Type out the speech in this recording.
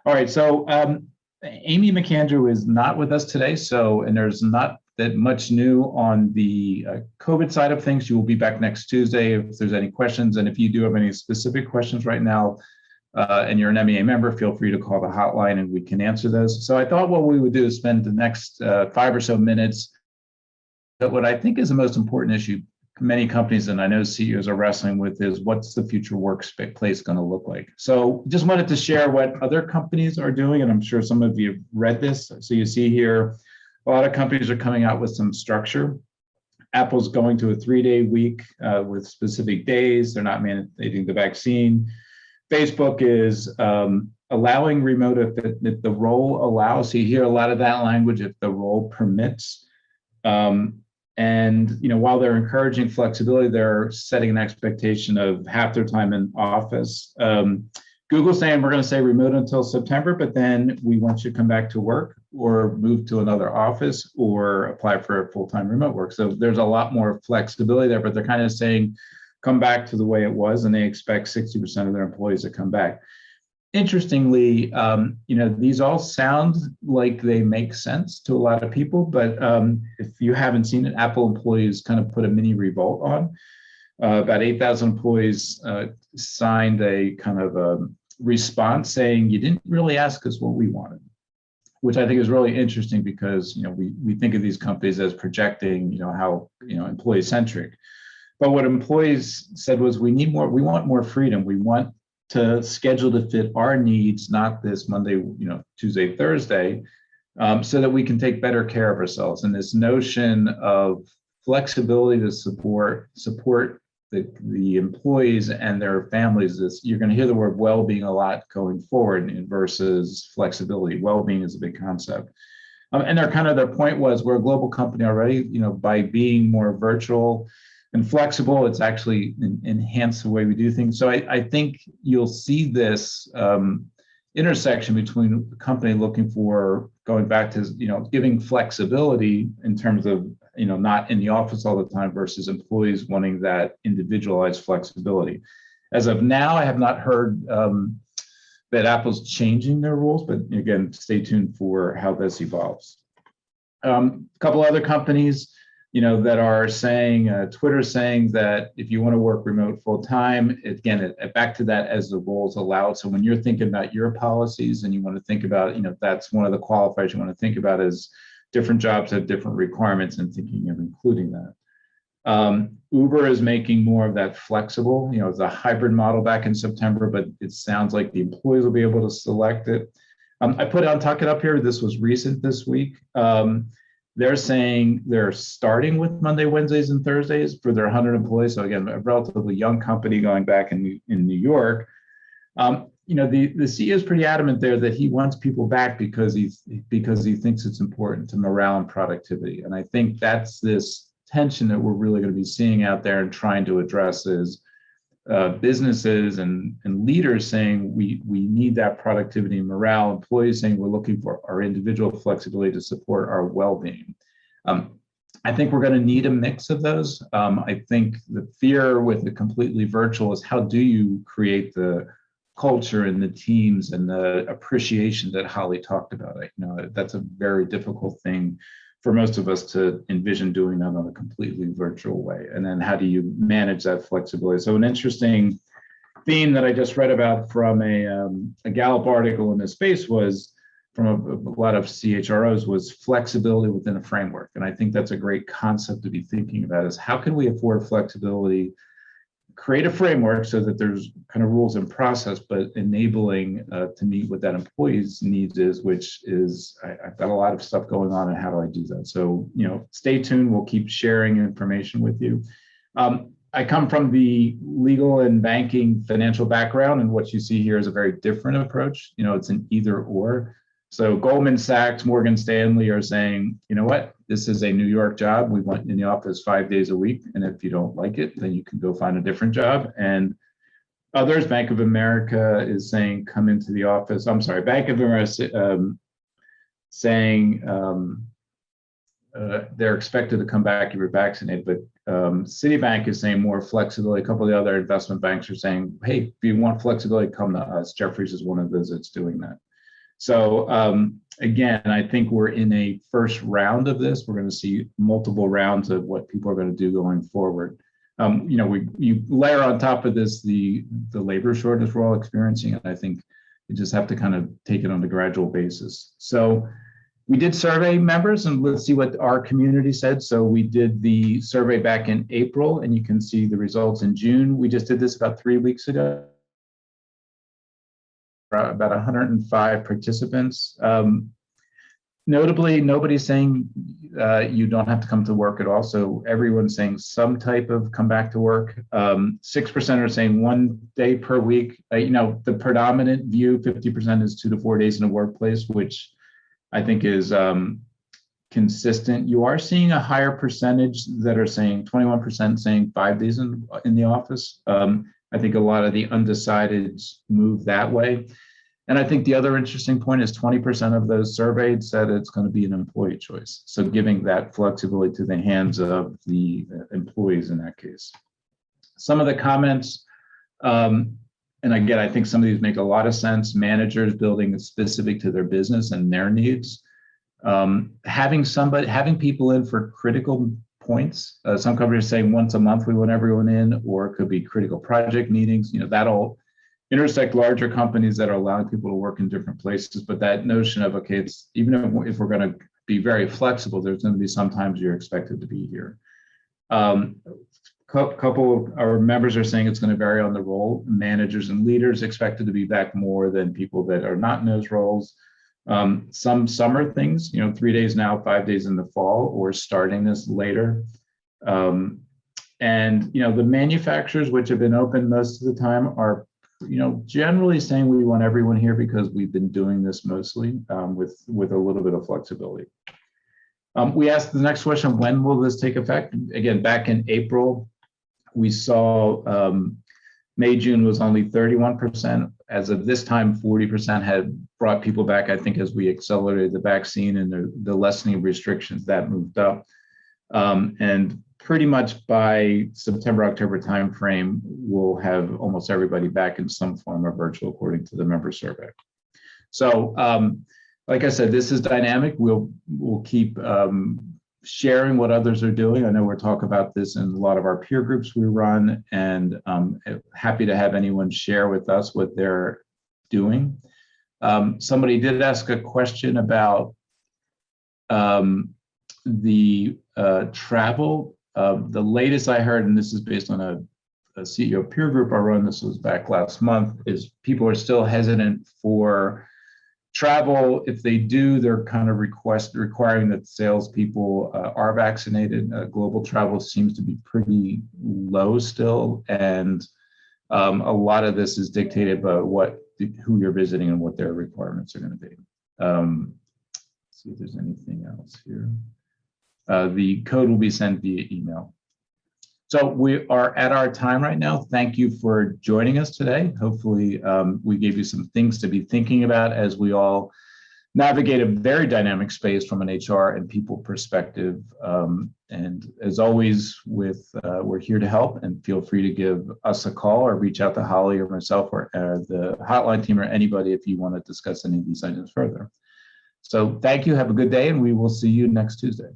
All right, so Amy McAndrew is not with us today, and there's not that much new on the COVID side of things. She will be back next Tuesday if there's any questions, and if you do have any specific questions right now, and you're an MEA member, feel free to call the hotline and we can answer those. So I thought what we would do is spend the next 5 or so minutes. But what I think is the most important issue many companies, and I know CEOs are wrestling with, is what's the future workplace going to look like? So just wanted to share what other companies are doing, and I'm sure some of you have read this. So you see here, a lot of companies are coming out with some structure. Apple's going to a 3-day week with specific days. They're not mandating the vaccine. Facebook is allowing remote if the role allows. So you hear a lot of that language, if the role permits. And while they're encouraging flexibility, they're setting an expectation of half their time in office. Google's saying we're going to say remote until September, but then we want you to come back to work or move to another office or apply for full-time remote work. So there's a lot more flexibility there, but they're kind of saying come back to the way it was, and they expect 60% of their employees to come back. Interestingly, these all sound like they make sense to a lot of people, but if you haven't seen it, Apple employees kind of put a mini revolt on. About 8,000 employees signed a kind of a response saying, you didn't really ask us what we wanted, which I think is really interesting because, we think of these companies as projecting, how, employee-centric. But what employees said was, we want more freedom. We want to schedule to fit our needs, not this Monday, Tuesday, Thursday, so that we can take better care of ourselves. And this notion of flexibility to support the employees and their families, you're going to hear the word well-being a lot going forward versus flexibility. Well-being is a big concept. And their point was, we're a global company already, by being more virtual and flexible, it's actually enhanced the way we do things. So I think you'll see this intersection between a company looking for going back to, giving flexibility in terms of, not in the office all the time versus employees wanting that individualized flexibility. As of now, I have not heard that Apple's changing their rules, but again, stay tuned for how this evolves. A couple other companies, that are saying, Twitter's saying that if you want to work remote full time, again, back to that as the roles allowed. So when you're thinking about your policies and you want to think about, that's one of the qualifiers you want to think about is different jobs have different requirements and thinking of including that. Uber is making more of that flexible, it's a hybrid model back in September, but it sounds like the employees will be able to select it. I put on Tuck It Up here. This was recent this week. They're saying they're starting with Monday, Wednesdays, and Thursdays for their 100 employees. So again, a relatively young company going back in New York. The CEO is pretty adamant there that he wants people back because he thinks it's important to morale and productivity. And I think that's this tension that we're really going to be seeing out there and trying to address is businesses and leaders saying we need that productivity and morale, employees saying we're looking for our individual flexibility to support our well-being. I think we're going to need a mix of those. I think the fear with the completely virtual is how do you create the culture and the teams and the appreciation that Holly talked about. That's a very difficult thing for most of us to envision doing that on a completely virtual way. And then how do you manage that flexibility? So an interesting theme that I just read about from a Gallup article in this space was from a lot of CHROs was flexibility within a framework. And I think that's a great concept to be thinking about is how can we afford flexibility, create a framework so that there's kind of rules and process, but enabling to meet what that employee's needs is, which is, I've got a lot of stuff going on and how do I do that? So, stay tuned. We'll keep sharing information with you. I come from the legal and banking financial background, and what you see here is a very different approach. It's an either or. So Goldman Sachs, Morgan Stanley are saying, what? This is a New York job. We want you in the office 5 days a week. And if you don't like it, then you can go find a different job. And others, Bank of America is saying, come into the office. I'm sorry, Bank of America saying they're expected to come back if you're vaccinated. But Citibank is saying more flexibility. A couple of the other investment banks are saying, hey, if you want flexibility, come to us. Jefferies is one of those that's doing that. So again, I think we're in a first round of this. We're going to see multiple rounds of what people are going to do going forward. You layer on top of this the labor shortage we're all experiencing, and I think you just have to kind of take it on a gradual basis. So we did survey members, and let's see what our community said. So we did the survey back in April, and you can see the results in June. We just did this about 3 weeks ago. About 105 participants. Notably, nobody's saying you don't have to come to work at all. So everyone's saying some type of come back to work. 6% are saying 1 day per week. The predominant view, 50%, is 2 to 4 days in a workplace, which I think is consistent. You are seeing a higher percentage that are saying 21% saying 5 days in the office. I think a lot of the undecideds move that way. And I think the other interesting point is 20% of those surveyed said it's going to be an employee choice. So giving that flexibility to the hands of the employees in that case. Some of the comments, and again, I think some of these make a lot of sense. Managers building specific to their business and their needs. Having people in for critical points. Some companies are saying once a month we want everyone in, or it could be critical project meetings. That'll intersect larger companies that are allowing people to work in different places. But that notion of, okay, it's even if we're going to be very flexible, there's going to be sometimes you're expected to be here. Couple of our members are saying it's going to vary on the role. Managers and leaders expected to be back more than people that are not in those roles. Some summer things, 3 days now, 5 days in the fall, or starting this later. And the manufacturers, which have been open most of the time, are generally saying we want everyone here because we've been doing this mostly with a little bit of flexibility. We asked the next question, when will this take effect? Again, back in April, we saw May, June was only 31%. As of this time, 40% had brought people back. I think as we accelerated the vaccine and the lessening of restrictions, that moved up. And pretty much by September, October timeframe, we'll have almost everybody back in some form of virtual, according to the member survey. So, like I said, this is dynamic. We'll keep sharing what others are doing. I know we're talking about this in a lot of our peer groups we run, and I'm happy to have anyone share with us what they're doing. Somebody did ask a question about the travel. The latest I heard, and this is based on a CEO peer group I run, this was back last month, is people are still hesitant for travel. If they do, they're kind of requiring that salespeople are vaccinated. Global travel seems to be pretty low still, and a lot of this is dictated by who you're visiting and what their requirements are going to be. See if there's anything else here. The code will be sent via email. So we are at our time right now. Thank you for joining us today. Hopefully we gave you some things to be thinking about as we all navigate a very dynamic space from an HR and people perspective. And as always, we're here to help, and feel free to give us a call or reach out to Holly or myself or the hotline team or anybody if you want to discuss any of these items further. So thank you. Have a good day, and we will see you next Tuesday.